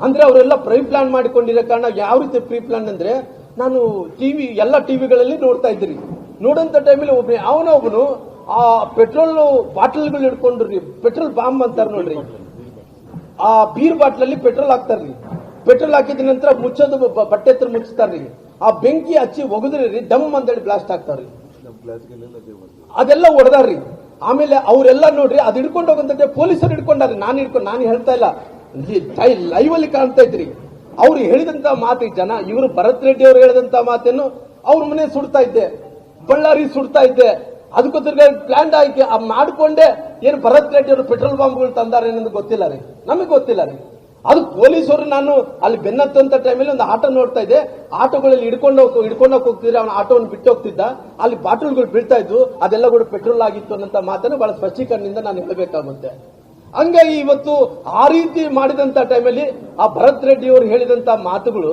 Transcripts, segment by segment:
ಅಂದ್ರೆ ಅವರೆಲ್ಲ pre plan ಮಾಡಿಕೊಂಡಿರೋ ಕಾರಣ ಯಾವ ರೀತಿ ಪ್ರೀ ಪ್ಲಾನ್ ಅಂದ್ರೆ ನಾನು ಎಲ್ಲ ಟಿವಿಗಳಲ್ಲಿ ನೋಡ್ತಾ ಇದ್ರಿ. ನೋಡಂತ ಟೈಮಲ್ಲಿ ಅವನೊಬ್ಬನು ಆ ಪೆಟ್ರೋಲ್ ಬಾಟಲ್ಗಳು ಹಿಡ್ಕೊಂಡ್ರಿ, ಪೆಟ್ರೋಲ್ ಬಾಂಬ್ ಅಂತಾರ ನೋಡ್ರಿ, ಆ ಬೀರ್ ಬಾಟ್ಲಲ್ಲಿ ಪೆಟ್ರೋಲ್ ಹಾಕ್ತಾರ್ರಿ. ಪೆಟ್ರೋಲ್ ಹಾಕಿದ ನಂತರ ಮುಚ್ಚೋದು ಬಟ್ಟೆ ಹತ್ರ ಮುಚ್ತಾರ್ರಿ. ಆ ಬೆಂಕಿ ಹಚ್ಚಿ ಒಗದ್ರಿ, ಡಮ್ ಅಂತೇಳಿ ಬ್ಲಾಸ್ಟ್ ಆಗ್ತಾರ್ರಿ. ಅದೆಲ್ಲ ಹೊಡೆದಾರ್ರಿ. ಆಮೇಲೆ ಅವರೆಲ್ಲ ನೋಡ್ರಿ ಅದು ಹಿಡ್ಕೊಂಡು ಹೋಗಂತ ಪೊಲೀಸರು ಹಿಡ್ಕೊಂಡಾರ್ರಿ. ನಾನು ಹೇಳ್ತಾ ಇಲ್ಲ, ಲೈವ್ ಅಲ್ಲಿ ಕಾಣ್ತಾ ಇದ್ರಿ. ಅವ್ರು ಹೇಳಿದಂತ ಮಾತು ಇವರು ಭರತ್ ರೆಡ್ಡಿ ಅವರು ಹೇಳಿದಂತ ಮಾತೇನು ಅವ್ರ ಮನೆ ಸುಡ್ತಾ ಇದ್ದೆ, ಬಳ್ಳಾರಿ ಸುಡ್ತಾ ಇದ್ದೆ, ಅದಕ್ಕೋಸ್ಕರ ಪ್ಲಾನ್ ಆಗಿ ಮಾಡ್ಕೊಂಡೆ ಏನು ಭರತ್ ರೆಡ್ಡಿ ಅವರು ಪೆಟ್ರೋಲ್ ಬಾಂಬ್ಗಳು ತಂದಾರೆ ಅನ್ನೋದು ಗೊತ್ತಿಲ್ಲ ರೀ, ನಮಗೆ ಗೊತ್ತಿಲ್ಲ ರೀ. ಅದು ಪೊಲೀಸರು ನಾನು ಅಲ್ಲಿ ಬೆನ್ನತ್ತಂತ ಟೈಮಲ್ಲಿ ಒಂದು ಆಟೋ ನೋಡ್ತಾ ಇದ್ದೆ, ಆಟೋಗಳಲ್ಲಿ ಹಿಡ್ಕೊಂಡೋಗಿ ಹೋಗ್ತಿದ್ರೆ ಅವನ ಆಟೋವನ್ನು ಬಿಟ್ಟು ಹೋಗ್ತಿದ್ದ, ಅಲ್ಲಿ ಬಾಟಲ್ಗಳು ಬೀಳ್ತಾ ಇದ್ವು, ಅದೆಲ್ಲ ಕೂಡ ಪೆಟ್ರೋಲ್ ಆಗಿತ್ತು ಅನ್ನೋ ಮಾತನ್ನು ಬಹಳ ಸ್ಪಷ್ಟೀಕರಣದಿಂದ ನಾನು ಹೇಳಬೇಕಾಗುತ್ತೆ. ಹಂಗಾಗಿ ಇವತ್ತು ಆ ರೀತಿ ಮಾಡಿದಂತ ಟೈಮಲ್ಲಿ ಆ ಭರತ್ ರೆಡ್ಡಿ ಅವರು ಹೇಳಿದಂತ ಮಾತುಗಳು,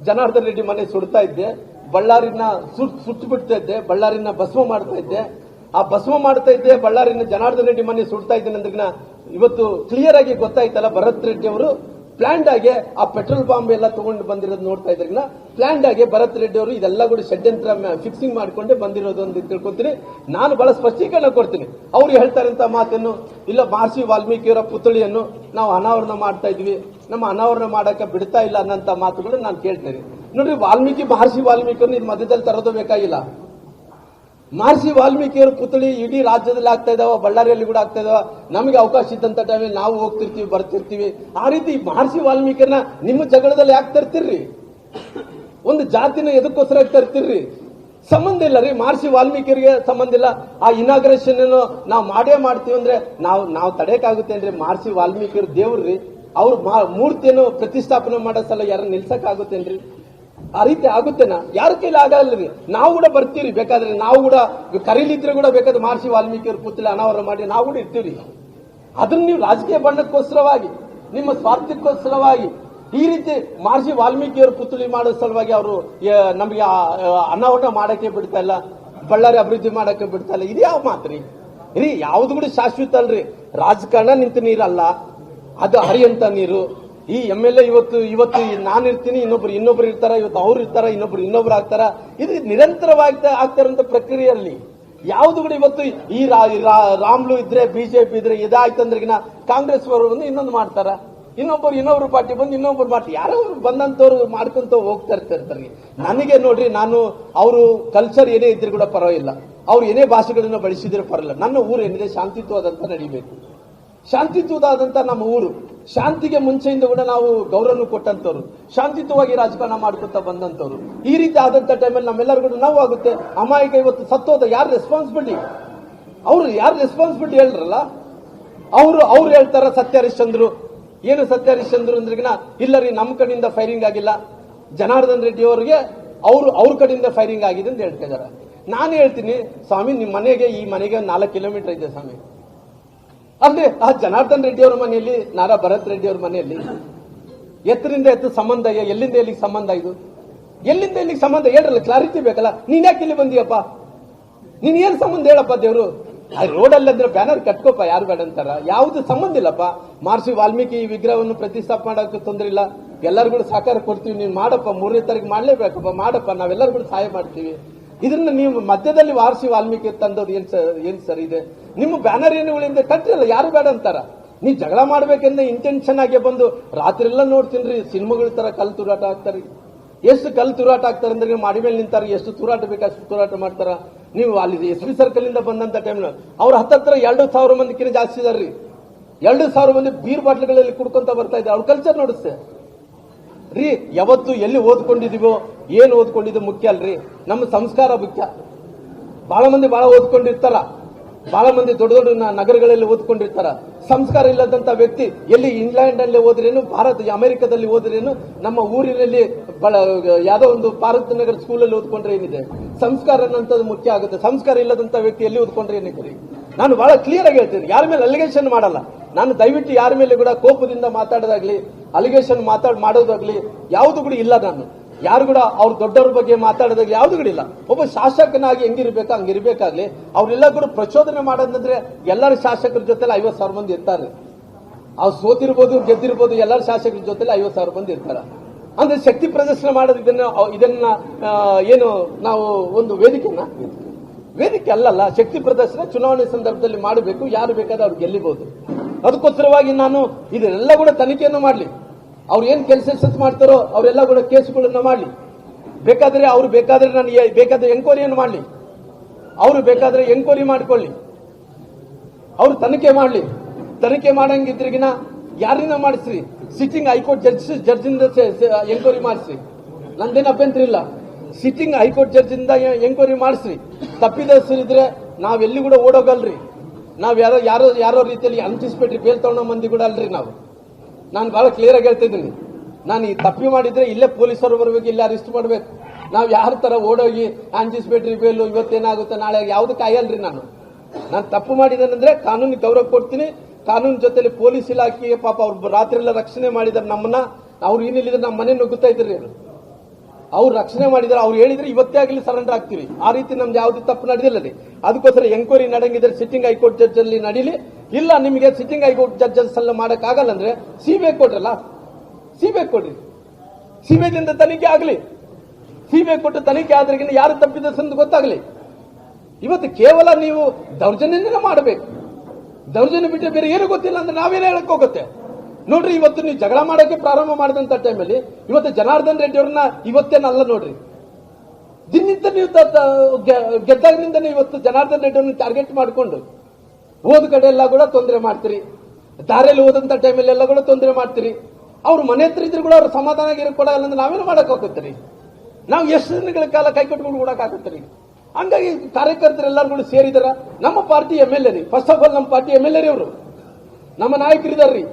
ಜನಾರ್ದನ್ ರೆಡ್ಡಿ ಮನೆ ಸುಡ್ತಾ ಇದ್ದೆ, ಬಳ್ಳಾರಿನ ಸುಟ್ಟು ಬಿಡ್ತಾ ಇದ್ದೆ, ಬಳ್ಳಾರಿನ ಭಸ್ಮ ಮಾಡ್ತಾ ಇದ್ದೆ, ಆ ಭಸ್ಮ ಮಾಡ್ತಾ ಇದ್ದೆ, ಬಳ್ಳಾರಿನ ಜನಾರ್ದನ್ ರೆಡ್ಡಿ ಮನೆ ಸುಡ್ತಾ ಇದ್ದೇನೆ ಅಂದ್ರೆ ಇವತ್ತು ಕ್ಲಿಯರ್ ಆಗಿ ಗೊತ್ತಾಯ್ತಲ್ಲ, ಭರತ್ ರೆಡ್ಡಿ ಅವರು ಪ್ಲಾನ್ಡ್ ಆಗಿ ಆ ಪೆಟ್ರೋಲ್ ಬಾಂಬ್ ಎಲ್ಲ ತಗೊಂಡು ಬಂದಿರೋದು ನೋಡ್ತಾ ಇದ್ರಿಂದ ಪ್ಲಾನ್ಡ್ ಆಗಿ ಭರತ್ ರೆಡ್ಡಿ ಅವರು ಇದೆಲ್ಲ ಕೂಡ ಷಡ್ಯಂತ್ರ ಫಿಕ್ಸಿಂಗ್ ಮಾಡ್ಕೊಂಡೆ ಬಂದಿರೋದು ಅಂತ ತಿಳ್ಕೊತೀನಿ. ನಾನು ಬಹಳ ಸ್ಪಷ್ಟೀಕರಣ ಕೊಡ್ತೀನಿ. ಅವ್ರು ಹೇಳ್ತಾರಂತ ಮಾತನ್ನು ಇಲ್ಲ, ಮಹರ್ಷಿ ವಾಲ್ಮೀಕಿಯವರ ಪುತ್ಥಳಿಯನ್ನು ನಾವು ಅನಾವರಣ ಮಾಡ್ತಾ ಇದ್ವಿ, ನಮ್ಮ ಅನಾವರಣ ಮಾಡಕ್ಕೆ ಬಿಡ್ತಾ ಇಲ್ಲ ಅನ್ನಂತ ಮಾತುಗಳು ನಾನು ಕೇಳ್ತೇನೆ. ನೋಡ್ರಿ, ಮಹರ್ಷಿ ವಾಲ್ಮೀಕಿಯವ್ರನ್ನ ಇದು ಮಧ್ಯದಲ್ಲಿ ತರೋದು ಬೇಕಾಗಿಲ್ಲ. ಮಹರ್ಷಿ ವಾಲ್ಮೀಕಿಯವರ ಪುತ್ಥಳಿ ಇಡೀ ರಾಜ್ಯದಲ್ಲಿ ಆಗ್ತಾ ಇದಾವ, ಬಳ್ಳಾರಿಯಲ್ಲಿ ಕೂಡ ಆಗ್ತಾ ಇದಾವ. ನಮಗೆ ಅವಕಾಶ ಇದ್ದಂತ ಟೈಮಲ್ಲಿ ನಾವು ಹೋಗ್ತಿರ್ತೀವಿ, ಬರ್ತಿರ್ತೀವಿ. ಆ ರೀತಿ ಮಹರ್ಷಿ ವಾಲ್ಮೀಕಿಯನ್ನ ನಿಮ್ಮ ಜಗಳದಲ್ಲಿ ಯಾಕೆ ತರ್ತಿರ್ರಿ? ಒಂದು ಜಾತಿನ ಎದಕ್ಕೋಸ್ಕರ ತರ್ತಿರ್ರಿ? ಸಂಬಂಧ ಇಲ್ಲ ರೀ, ಮಹರ್ಷಿ ವಾಲ್ಮೀಕಿಯರಿಗೆ ಸಂಬಂಧ ಇಲ್ಲ. ಆ ಇನಾಗ್ರೇಷನ್ ನಾವು ಮಾಡೇ ಮಾಡ್ತೀವಿ ಅಂದ್ರೆ ನಾವು ತಡೆಯಕ್ಕಾಗುತ್ತೆ ಅಂದ್ರೆ ಮಹರ್ಷಿ ವಾಲ್ಮೀಕಿಯವ್ರ ದೇವ್ರಿ, ಅವ್ರ ಮೂರ್ತಿಯನ್ನು ಪ್ರತಿಷ್ಠಾಪನೆ ಮಾಡೋ ಸಲ ಯಾರನ್ನ ನಿಲ್ಸಕ್ಕಾಗುತ್ತೇನ್ರಿ? ಆ ರೀತಿ ಆಗುತ್ತೇನಾ? ಯಾರ ಕೈಲಿ ಆಗಲ್ರಿ. ನಾವು ಕೂಡ ಬರ್ತೀವಿ, ಬೇಕಾದ್ರೆ ನಾವು ಕೂಡ ಕರೀಲಿದ್ರೆ ಕೂಡ ಬೇಕಾದ್ರೆ ಮಹರ್ಷಿ ವಾಲ್ಮೀಕಿಯವ್ರ ಪುತ್ಥಳಿ ಅನಾವರಣ ಮಾಡಿ ನಾವು ಕೂಡ ಇರ್ತೀವಿ. ಅದನ್ನ ನೀವು ರಾಜಕೀಯ ಬಣ್ಣಕ್ಕೋಸ್ಕರವಾಗಿ, ನಿಮ್ಮ ಸ್ವಾರ್ಥಕ್ಕೋಸ್ಕರವಾಗಿ ಈ ರೀತಿ ಮಹರ್ಷಿ ವಾಲ್ಮೀಕಿಯವ್ರ ಪುತ್ಥಳಿ ಮಾಡೋ ಸಲುವಾಗಿ ಅವರು ನಮಗೆ ಅನಾವರಣ ಮಾಡಕ್ಕೆ ಬಿಡ್ತಾ ಇಲ್ಲ, ಬಳ್ಳಾರಿ ಅಭಿವೃದ್ಧಿ ಮಾಡಕ್ಕೆ ಬಿಡ್ತಾ ಇಲ್ಲ. ಇದು ಯಾವ ಮಾತ್ರಿ ರೀ? ಯಾವ್ದು ಕೂಡ ಶಾಶ್ವತ ಅಲ್ರಿ. ರಾಜಕಾರಣ ನಿಂತ ನೀರಲ್ಲ, ಅದು ಹರಿಯಂತ ನೀರು. ಈ MLA ಇವತ್ತು ನಾನು ಇರ್ತೀನಿ, ಇನ್ನೊಬ್ರು ಇರ್ತಾರ, ಇವತ್ತು ಅವ್ರು ಇರ್ತಾರ, ಇನ್ನೊಬ್ರು ಆಗ್ತಾರ. ಇದು ನಿರಂತರವಾಗಿ ಆಗ್ತಾರಂತ ಪ್ರಕ್ರಿಯೆಯಲ್ಲಿ ಯಾವ್ದು ಕೂಡ ಇವತ್ತು ಈ ರಾಮ್ಲು ಇದ್ರೆ, ಬಿಜೆಪಿ ಇದ್ರೆ ಇದಾಯ್ತಂದ್ರಿಗಿನ ಕಾಂಗ್ರೆಸ್ ಅವರು ಬಂದು ಇನ್ನೊಂದು ಮಾಡ್ತಾರ, ಇನ್ನೊಬ್ರು ಪಾರ್ಟಿ ಬಂದು ಇನ್ನೊಬ್ರು ಪಾರ್ಟಿ, ಯಾರೋ ಬಂದಂತವ್ರು ಮಾಡ್ಕೊಂತ ಹೋಗ್ತಾ ಇರ್ತಾರೆ. ನನಗೆ ನೋಡ್ರಿ, ನಾನು ಅವರು ಕಲ್ಚರ್ ಏನೇ ಇದ್ರೆ ಕೂಡ ಪರವಾಗಿಲ್ಲ, ಅವ್ರು ಏನೇ ಭಾಷೆಗಳನ್ನ ಬಳಸಿದ್ರೆ ಪರವಾಗಿಲ್ಲ. ನನ್ನ ಊರು ಏನಿದೆ ಶಾಂತಿಯುತವಾದಂತ ನಡಿಬೇಕು, ಶಾಂತಿಯುತವಾದಂತ ನಮ್ಮ ಊರು. ಶಾಂತಿಗೆ ಮುಂಚೆಯಿಂದ ಕೂಡ ನಾವು ಗೌರವ ಕೊಟ್ಟಂತವ್ರು, ಶಾಂತಿಯುತವಾಗಿ ರಾಜಕಾರಣ ಮಾಡ್ಕೊತಾ ಬಂದಂತವ್ರು. ಈ ರೀತಿ ಆದಂತ ಟೈಮಲ್ಲಿ ನಮ್ಮೆಲ್ಲರೂ ಕೂಡ ನೋವು ಆಗುತ್ತೆ. ಅಮಾಯಕ ಇವತ್ತು ಸತ್ತೋದ ಯಾರು ರೆಸ್ಪಾನ್ಸಿಬಿಲಿಟಿ? ಯಾರು ರೆಸ್ಪಾನ್ಸಿಬಿಲಿಟಿ ಹೇಳ್ರಲ್ಲ, ಅವ್ರು ಹೇಳ್ತಾರ ಸತ್ಯ ಹರಿಶ್ಚಂದ್ರು. ಏನು ಸತ್ಯ ಹರಿಶ್ಚಂದ್ರು ಅಂದ್ರಿಗಿನ ಇಲ್ಲ ರೀ, ನಮ್ಮ ಕಡೆಯಿಂದ ಫೈರಿಂಗ್ ಆಗಿಲ್ಲ, ಜನಾರ್ದನ್ ರೆಡ್ಡಿ ಅವರಿಗೆ ಅವ್ರ ಕಡೆಯಿಂದ ಫೈರಿಂಗ್ ಆಗಿದೆ ಅಂತ ಹೇಳ್ತಾ ಇದಾರೆ. ನಾನು ಹೇಳ್ತೀನಿ, ಸ್ವಾಮಿ ನಿಮ್ಮ ಮನೆಗೆ ಈ ಮನೆಗೆ 4 ಕಿಲೋಮೀಟರ್ ಇದೆ ಸ್ವಾಮಿ. ಅಂದ್ರೆ ಆ ಜನಾರ್ದನ್ ರೆಡ್ಡಿ ಅವರ ಮನೆಯಲ್ಲಿ, ನಾರಾ ಭರತ್ ರೆಡ್ಡಿ ಅವ್ರ ಮನೆಯಲ್ಲಿ ಎತ್ತರಿಂದ ಸಂಬಂಧ, ಎಲ್ಲಿಂದ ಎಲ್ಲಿಗೆ ಸಂಬಂಧ? ಇದು ಎಲ್ಲಿಂದ ಎಲ್ಲಿಗೆ ಸಂಬಂಧ ಹೇಳ್ರಲ್ಲ, ಕ್ಲಾರಿಟಿ ಬೇಕಲ್ಲ. ನೀನ್ ಯಾಕೆ ಇಲ್ಲಿ ಬಂದಿಯಪ್ಪ? ನೀನ್ ಏನ್ ಸಂಬಂಧ ಹೇಳಪ್ಪ? ದೇವ್ರು ರೋಡಲ್ಲಿ ಅಂದ್ರೆ ಬ್ಯಾನರ್ ಕಟ್ಕೋಪ, ಯಾರು ಬೇಡ ಅಂತಾರ? ಯಾವ್ದು ಸಂಬಂಧ ಇಲ್ಲಪ್ಪ. ಮಹರ್ಷಿ ವಾಲ್ಮೀಕಿ ವಿಗ್ರಹವನ್ನು ಪ್ರತಿಷ್ಠಾಪನೆ ಮಾಡೋಕೆ ತೊಂದರೆ ಇಲ್ಲ, ಎಲ್ಲರಿಗೂ ಸಹಕಾರ ಕೊಡ್ತೀವಿ, ನೀನ್ ಮಾಡಪ್ಪ, 3ನೇ ತಾರೀಕು ಮಾಡ್ಲೇಬೇಕಪ್ಪ, ಮಾಡಪ್ಪ, ನಾವೆಲ್ಲರೂ ಕೂಡ ಸಹಾಯ ಮಾಡ್ತೀವಿ. ಇದನ್ನ ನೀವು ಮಧ್ಯದಲ್ಲಿ ಮಹರ್ಷಿ ವಾಲ್ಮೀಕಿ ತಂದವ್ರು ಏನ್ ಸರಿ ಇದೆ? ನಿಮ್ಮ ಬ್ಯಾನರ್ ಏನುಗಳಿಂದ ಕಟ್ಟಿರಲ್ಲ, ಯಾರು ಬೇಡ ಅಂತಾರ? ನೀವು ಜಗಳ ಮಾಡ್ಬೇಕಂದ್ರೆ ಇಂಟೆನ್ಷನ್ ಆಗಿ ಬಂದು ರಾತ್ರಿ ಎಲ್ಲ ನೋಡ್ತೀನಿ ಸಿನಿಮಾಗಳ ತರ ಕಲ್ ತೂರಾಟ ಆಗ್ತಾರೆ. ಎಷ್ಟು ಕಲ್ ತೂರಾಟ ಆಗ್ತಾರೆ ಅಂದ್ರೆ ಮಾಡಿ ಮೇಲೆ ನಿಂತಾರೆ, ಎಷ್ಟು ತೂರಾಟ ಬೇಕು ಅಷ್ಟು ತೂರಾಟ ಮಾಡ್ತಾರ. ನೀವು ಅಲ್ಲಿ SP ಸರ್ಕಲ್ ಇಂದ ಬಂದಂತ ಟೈಮ್ ಅವ್ರ ಹತ್ತತ್ರ 2,000 ಮಂದಿಕಿಂತ ಜಾಸ್ತಿ ಇದಾರ್ರಿ. 2,000 ಮಂದಿ ಬೀರ್ ಬಾಟ್ಲಿಗಳಲ್ಲಿ ಕುಡ್ಕೊಂತ ಬರ್ತಾ ಇದ್ದಾರೆ. ಅವ್ರ ಕಲ್ಚರ್ ನೋಡಿಸ್ತೆ ರೀ. ಯಾವತ್ತು ಎಲ್ಲಿ ಓದ್ಕೊಂಡಿದೀವೋ, ಏನ್ ಓದ್ಕೊಂಡಿದ್ದು ಮುಖ್ಯ ಅಲ್ರಿ, ನಮ್ಮ ಸಂಸ್ಕಾರ ಮುಖ್ಯ. ಬಹಳ ಮಂದಿ ಬಹಳ ಓದ್ಕೊಂಡಿರ್ತಾರ, ಬಹಳ ಮಂದಿ ದೊಡ್ಡ ದೊಡ್ಡ ನಗರಗಳಲ್ಲಿ ಓದ್ಕೊಂಡಿರ್ತಾರ. ಸಂಸ್ಕಾರ ಇಲ್ಲದಂತ ವ್ಯಕ್ತಿ ಎಲ್ಲಿ ಇಂಗ್ಲೆಂಡ್ ಅಲ್ಲಿ ಓದ್ರೇನು, ಅಮೆರಿಕದಲ್ಲಿ ಓದ್ರೇನು, ನಮ್ಮ ಊರಿನಲ್ಲಿ ಯಾವ್ದೋ ಒಂದು ಭಾರತ ನಗರ ಸ್ಕೂಲಲ್ಲಿ ಓದ್ಕೊಂಡ್ರೆ ಏನಿದೆ? ಸಂಸ್ಕಾರ ಅನ್ನೋದು ಮುಖ್ಯ ಆಗುತ್ತೆ. ಸಂಸ್ಕಾರ ಇಲ್ಲದಂತ ವ್ಯಕ್ತಿ ಎಲ್ಲಿ ಓದ್ಕೊಂಡ್ರೆ ಏನಿದೆ? ನಾನು ಬಹಳ ಕ್ಲಿಯರ್ ಆಗಿ ಹೇಳ್ತೀನಿ, ಯಾರ ಮೇಲೆ ಅಲಿಗೇಷನ್ ಮಾಡಲ್ಲ ನಾನು. ದಯವಿಟ್ಟು ಯಾರ ಮೇಲೆ ಕೂಡ ಕೋಪದಿಂದ ಮಾತಾಡೋದಾಗ್ಲಿ, ಅಲಿಗೇಷನ್ ಮಾಡೋದಾಗ್ಲಿ ಯಾವುದು ಕೂಡ ಇಲ್ಲ. ನಾನು ಯಾರು ಕೂಡ ಅವ್ರ ದೊಡ್ಡವ್ರ ಬಗ್ಗೆ ಮಾತಾಡೋದಾಗ್ಲಿ ಯಾವ್ದು ಕೂಡ ಇಲ್ಲ. ಒಬ್ಬ ಶಾಸಕನಾಗಿ ಹೆಂಗಿರ್ಬೇಕು ಹಂಗಿರ್ಬೇಕಾಗ್ಲಿ. ಅವ್ರೆಲ್ಲ ಕೂಡ ಪ್ರಚೋದನೆ ಮಾಡೋದಂದ್ರೆ ಎಲ್ಲರ ಶಾಸಕರ ಜೊತೆ 50,000 ಮಂದಿ ಇರ್ತಾರೆ. ಅವ್ರು ಸೋತಿರ್ಬೋದು ಗೆದ್ದಿರ್ಬೋದು ಎಲ್ಲರ ಶಾಸಕರ ಜೊತೆಲಿ 50,000 ಮಂದಿ ಇರ್ತಾರ. ಅಂದ್ರೆ ಶಕ್ತಿ ಪ್ರದರ್ಶನ ಮಾಡೋದು ಇದನ್ನ ಏನು ನಾವು ಒಂದು ವೇದಿಕೆ ಅಲ್ಲಲ್ಲ. ಶಕ್ತಿ ಪ್ರದರ್ಶನ ಚುನಾವಣೆ ಸಂದರ್ಭದಲ್ಲಿ ಮಾಡಬೇಕು, ಯಾರು ಬೇಕಾದ್ರೆ ಅವ್ರು ಗೆಲ್ಲಿಬಹುದು. ಅದಕ್ಕೋಸ್ಕರವಾಗಿ ನಾನು ಇದನ್ನೆಲ್ಲ ಕೂಡ ತನಿಖೆಯನ್ನು ಮಾಡಲಿ, ಅವ್ರು ಏನ್ ಕೆಲಸ ಮಾಡ್ತಾರೋ ಅವರೆಲ್ಲ ಕೂಡ ಕೇಸುಗಳನ್ನ ಮಾಡಲಿ, ಬೇಕಾದ್ರೆ ನಾನು ಬೇಕಾದ್ರೆ ಎಂಕ್ವೈರಿಯನ್ನು ಮಾಡಲಿ, ಅವರು ಬೇಕಾದ್ರೆ ಎಂಕ್ವೈರಿ ಮಾಡಿಕೊಳ್ಳಿ, ಅವ್ರು ತನಿಖೆ ಮಾಡಲಿ. ತನಿಖೆ ಮಾಡಂಗಿದ್ರಿಗಿನ ಯಾರನ್ನ ಮಾಡಿಸ್ರಿ, ಸಿಟ್ಟಿಂಗ್ ಹೈಕೋರ್ಟ್ ಜಡ್ಜಿಂದ ಎಂಕ್ವೈರಿ ಮಾಡಿಸ್ರಿ, ನಂದೇನು ಅಭ್ಯಂತರ ಇಲ್ಲ. ಸಿಟ್ಟಿಂಗ್ ಹೈಕೋರ್ಟ್ ಜಡ್ಜಿಂದ ಎಂಕ್ವೈರಿ ಮಾಡಿಸ್ರಿ. ತಪ್ಪಿದರಿದ್ರೆ ನಾವೆಲ್ಲಿ ಕೂಡ ಓಡೋಗಲ್ರಿ. ನಾವ್ ಯಾರೋ ರೀತಿಯಲ್ಲಿ ಅಂಟಿಸ್ಬಿಟ್ರಿ ಬೇಲ್ ತಗೊಂಡ ಮಂದಿ ಕೂಡ ಅಲ್ರಿ ನಾವು. ನಾನು ಬಹಳ ಕ್ಲಿಯರ್ ಆಗಿ ಹೇಳ್ತಿದ್ದೀನಿ, ನಾನು ಈ ತಪ್ಪಿ ಮಾಡಿದ್ರೆ ಇಲ್ಲೇ ಪೊಲೀಸರು ಬರಬೇಕು, ಇಲ್ಲೇ ಅರೆಸ್ಟ್ ಮಾಡಬೇಕು. ನಾವ್ ಯಾರ ತರ ಓಡೋಗಿ ಆಂಟಿಸಿಪೇಟರಿ ಬೇಲು ಇವತ್ತೇನಾಗುತ್ತೆ ನಾಳೆ ಯಾವ್ದು ಕಾಯಲ್ರಿ. ನಾನು ತಪ್ಪು ಮಾಡಿದ್ದೇನೆಂದ್ರೆ ಕಾನೂನಿಗೆ ಗೌರವ ಕೊಡ್ತೀನಿ. ಕಾನೂನು ಜೊತೆಲಿ ಪೊಲೀಸ್ ಇಲಾಖೆಗೆ ಪಾಪ ಅವ್ರು ರಾತ್ರಿ ಎಲ್ಲ ರಕ್ಷಣೆ ಮಾಡಿದಾರೆ ನಮ್ಮನ್ನ. ಅವ್ರು ಏನಿಲ್ಲಿದ್ರೆ ನಮ್ಮ ಮನೆ ನುಗ್ಗುತ್ತಾ ಇದ್ರಿ, ಅವ್ರು ರಕ್ಷಣೆ ಮಾಡಿದಾರೆ. ಅವ್ರು ಹೇಳಿದ್ರೆ ಇವತ್ತೇ ಆಗಲಿ ಸರೆಂಡರ್ ಆಗ್ತೀವಿ. ಆ ರೀತಿ ನಮ್ದು ಯಾವ್ದು ತಪ್ಪು ನಡೆದಿಲ್ಲ ರೀ. ಅದಕ್ಕೋಸ್ಕರ ಎಂಕ್ವೈರಿ ನಡೆಂಗಿದ್ರೆ ಸಿಟ್ಟಿಂಗ್ ಹೈಕೋರ್ಟ್ ಜಡ್ಜ್ ಅಲ್ಲಿ ನಡೀಲಿ. ಇಲ್ಲ ನಿಮಗೆ ಸಿಟ್ಟಿಂಗ್ ಹೈಕೋರ್ಟ್ ಜಡ್ಜಸ್ ಎಲ್ಲ ಮಾಡಕ್ ಆಗಲ್ಲ ಅಂದ್ರೆ ಸಿಬಿಐ ಕೊಡ್ರಲ್ಲ, ಸಿಬಿಐ ಕೊಡ್ರಿ. ಸಿಬಿಐದಿಂದ ತನಿಖೆ ಆಗಲಿ. ಸಿಬಿಐ ಕೊಟ್ಟು ತನಿಖೆ ಆದ್ರಿಗಿನ ಯಾರು ತಪ್ಪಿದ ಗೊತ್ತಾಗಲಿ. ಇವತ್ತು ಕೇವಲ ನೀವು ದೌರ್ಜನ್ಯನೇ ಮಾಡಬೇಕು. ದೌರ್ಜನ್ಯ ಬಿಟ್ಟರೆ ಬೇರೆ ಏನು ಗೊತ್ತಿಲ್ಲ ಅಂದ್ರೆ ನಾವೇನೇ ಹೇಳಕ್ ಹೋಗುತ್ತೆ ನೋಡ್ರಿ. ಇವತ್ತು ನೀವು ಜಗಳ ಮಾಡೋಕೆ ಪ್ರಾರಂಭ ಮಾಡಿದಂತ ಟೈಮಲ್ಲಿ ಇವತ್ತು ಜನಾರ್ದನ್ ರೆಡ್ಡಿ ಅವ್ರನ್ನ ಇವತ್ತೇನಲ್ಲ ನೋಡ್ರಿ. ದಿನನಿತ್ಯ ನೀವು ಗೆದ್ದಾಗಿನಿಂದ ಇವತ್ತು ಜನಾರ್ದನ್ ರೆಡ್ಡಿ ಅವ್ರನ್ನ ಟಾರ್ಗೆಟ್ ಮಾಡಿಕೊಂಡು ಹೋದ ಕಡೆ ಎಲ್ಲ ಕೂಡ ತೊಂದರೆ ಮಾಡ್ತೀರಿ. ದಾರಿಯಲ್ಲಿ ಹೋದಂತ ಟೈಮಲ್ಲಿ ಎಲ್ಲ ಕೂಡ ತೊಂದರೆ ಮಾಡ್ತೀರಿ. ಅವ್ರು ಮನೆ ಹತ್ರ ಇದ್ರು ಕೂಡ ಅವ್ರು ಸಮಾಧಾನ ಕೊಡಲ್ಲ ಅಂದ್ರೆ ನಾವೇನು ಮಾಡಕ್ ಹೋಗುತ್ತೀರಿ. ನಾವು ಎಷ್ಟು ದಿನಗಳ ಕಾಲ ಕೈ ಕಟ್ಕೊಂಡು ಕೊಡಕ್ ಆಗುತ್ತೀರಿ. ಹಂಗಾಗಿ ಕಾರ್ಯಕರ್ತರೆಲ್ಲರೂ ಕೂಡ ಸೇರಿದಾರ. ನಮ್ಮ ಪಾರ್ಟಿ MLA ರೀ. ಫಸ್ಟ್ ಆಫ್ ಆಲ್ ನಮ್ಮ ಪಾರ್ಟಿ MLA ರೀ. ಅವರು ನಮ್ಮ ನಾಯಕರಿದಾರ್ರಿ.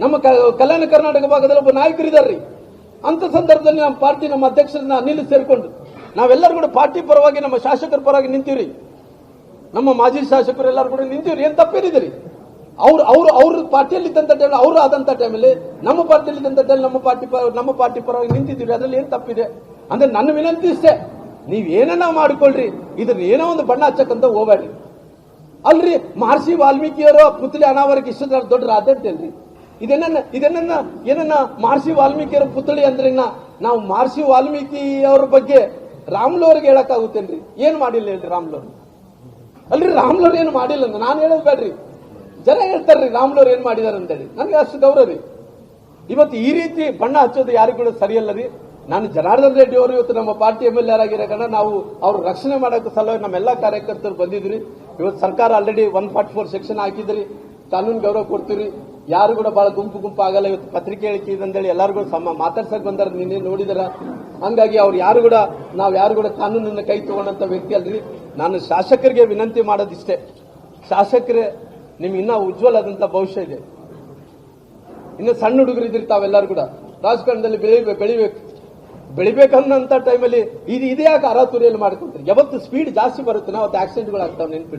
ನಮ್ಮ ಕಲ್ಯಾಣ ಕರ್ನಾಟಕ ಭಾಗದಲ್ಲಿ ಒಬ್ಬ ನಾಯಕರಿದಾರ್ರಿ. ಅಂತ ಸಂದರ್ಭದಲ್ಲಿ ನಮ್ಮ ಪಾರ್ಟಿ ನಮ್ಮ ಅಧ್ಯಕ್ಷರನ್ನ ಅನಿಲ್ ಸೇರ್ಕೊಂಡು ನಾವೆಲ್ಲರೂ ಕೂಡ ಪಾರ್ಟಿ ಪರವಾಗಿ ನಮ್ಮ ಶಾಸಕರ ಪರವಾಗಿ ನಿಂತೀವ್ರಿ. ನಮ್ಮ ಮಾಜಿ ಶಾಸಕರು ಎಲ್ಲರೂ ಕೂಡ ನಿಂತೀವ್ರಿ. ಏನ್ ತಪ್ಪೇನಿದ್ರಿ? ಅವ್ರ ಪಾರ್ಟಿಯಲ್ಲಿ ಇದ್ದಂತ ಟೈಮ್ ಅವರು ಆದಂತ ಟೈಮಲ್ಲಿ ನಮ್ಮ ಪಾರ್ಟಿಯಲ್ಲಿ ಇದ್ದಂತ ಟೈಮ್ ನಮ್ಮ ಪಾರ್ಟಿ ಪರವಾಗಿ ನಿಂತಿದ್ದೀವಿ. ಅದರಲ್ಲಿ ಏನ್ ತಪ್ಪಿದೆ ಅಂದ್ರೆ ನನ್ನ ವಿನಂತಿ ಇಷ್ಟೇ, ನೀವೇನ ಮಾಡಿಕೊಳ್ಳ್ರಿ, ಇದನ್ನ ಏನೋ ಒಂದು ಬಣ್ಣ ಹಚ್ಚಕ್ಕಂತ ಹೋಗ್ಬೇಡ್ರಿ. ಅಲ್ರಿ ಮಹರ್ಷಿ ವಾಲ್ಮೀಕಿಯವರು ಪುತ್ಲಿ ಅನಾವರಕ್ಕೆ ಇಷ್ಟ ದೊಡ್ಡ ರಾಜ್ಯಲ್ರಿ. ಏನನ್ನ ಮಹರ್ಷಿ ವಾಲ್ಮೀಕಿಯವರ ಪುತ್ಳಿ ಅಂದ್ರೆ ನಾವು ಮಹರ್ಷಿ ವಾಲ್ಮೀಕಿ ಅವ್ರ ಬಗ್ಗೆ ರಾಮ್ಲು ಅವ್ರಿಗೆ ಹೇಳಕ್ಕಾಗುತ್ತೇನ್ರಿ? ಏನ್ ಮಾಡಿಲ್ಲ ಹೇಳ್ರಿ ರಾಮ್ಲವ್ರು? ಅಲ್ರಿ ರಾಮ್ಲವ್ರು ಏನು ಮಾಡಿಲ್ಲ ಅಂತ ನಾನು ಹೇಳೋದು ಬೇಡ್ರಿ. ಜನ ಹೇಳ್ತಾರ್ರಿ ರಾಮ್ಲವ್ರು ಏನ್ ಮಾಡಿದಾರೆ ಅಂತೇಳಿ. ನನಗೆ ಅಷ್ಟು ಗೌರವ ರೀ. ಇವತ್ತು ಈ ರೀತಿ ಬಣ್ಣ ಹಚ್ಚೋದು ಯಾರಿಗೂ ಕೂಡ ಸರಿಯಲ್ಲ ರೀ. ನಾನು ಜನಾರ್ದನ್ ರೆಡ್ಡಿ ಅವರು ಇವತ್ತು ನಮ್ಮ ಪಾರ್ಟಿ MLA ಆಗಿರೋ ಕಾರಣ ನಾವು ಅವ್ರು ರಕ್ಷಣೆ ಮಾಡೋಕೆ ಸಲುವಾಗಿ ನಮ್ಮೆಲ್ಲಾ ಕಾರ್ಯಕರ್ತರು ಬಂದಿದ್ರಿ. ಇವತ್ತು ಸರ್ಕಾರ ಆಲ್ರೆಡಿ 144 ಸೆಕ್ಷನ್ ಹಾಕಿದ್ರಿ. ಕಾನೂನು ಗೌರವ ಕೊಡ್ತೀವಿ. ಯಾರು ಕೂಡ ಬಹಳ ಗುಂಪು ಆಗಲ್ಲ. ಇವತ್ತು ಪತ್ರಿಕೆ ಹೇಳಿಕೆ ಅಂತೇಳಿ ಎಲ್ಲಾರು ಕೂಡ ಮಾತಾಡ್ಸಕ್ ಬಂದಾರ, ನಿನ್ನೆ ನೋಡಿದಾರ. ಹಂಗಾಗಿ ನಾವ್ ಯಾರು ಕೂಡ ಕಾನೂನನ್ನ ಕೈ ತಗೊಂಡಂತ ವ್ಯಕ್ತಿ ಅಲ್ರಿ. ನಾನು ಶಾಸಕರಿಗೆ ವಿನಂತಿ ಮಾಡೋದಿಷ್ಟೇ, ಶಾಸಕರೇ ನಿಮ್ಗೆ ಇನ್ನೂ ಉಜ್ವಲವಾದಂತ ಭವಿಷ್ಯ ಇದೆ. ಇನ್ನು ಸಣ್ಣ ಹುಡುಗರಿದ್ರಿ ತಾವೆಲ್ಲರೂ ಕೂಡ ರಾಜಕಾರಣದಲ್ಲಿ ಬೆಳಿಬೇಕನ್ನಂತ ಟೈಮಲ್ಲಿ ಇದು ಯಾಕೆ ಅರಾತುರಿಯಲ್ಲಿ ಮಾಡ್ಕೊಂತೀರಿ? ಯಾವತ್ತು ಸ್ಪೀಡ್ ಜಾಸ್ತಿ ಬರುತ್ತೆ ನಾವು ಆಕ್ಸಿಡೆಂಟ್ಗಳು ಆಗ್ತಾವೆ ನೆನ್ಪಿಡಿ.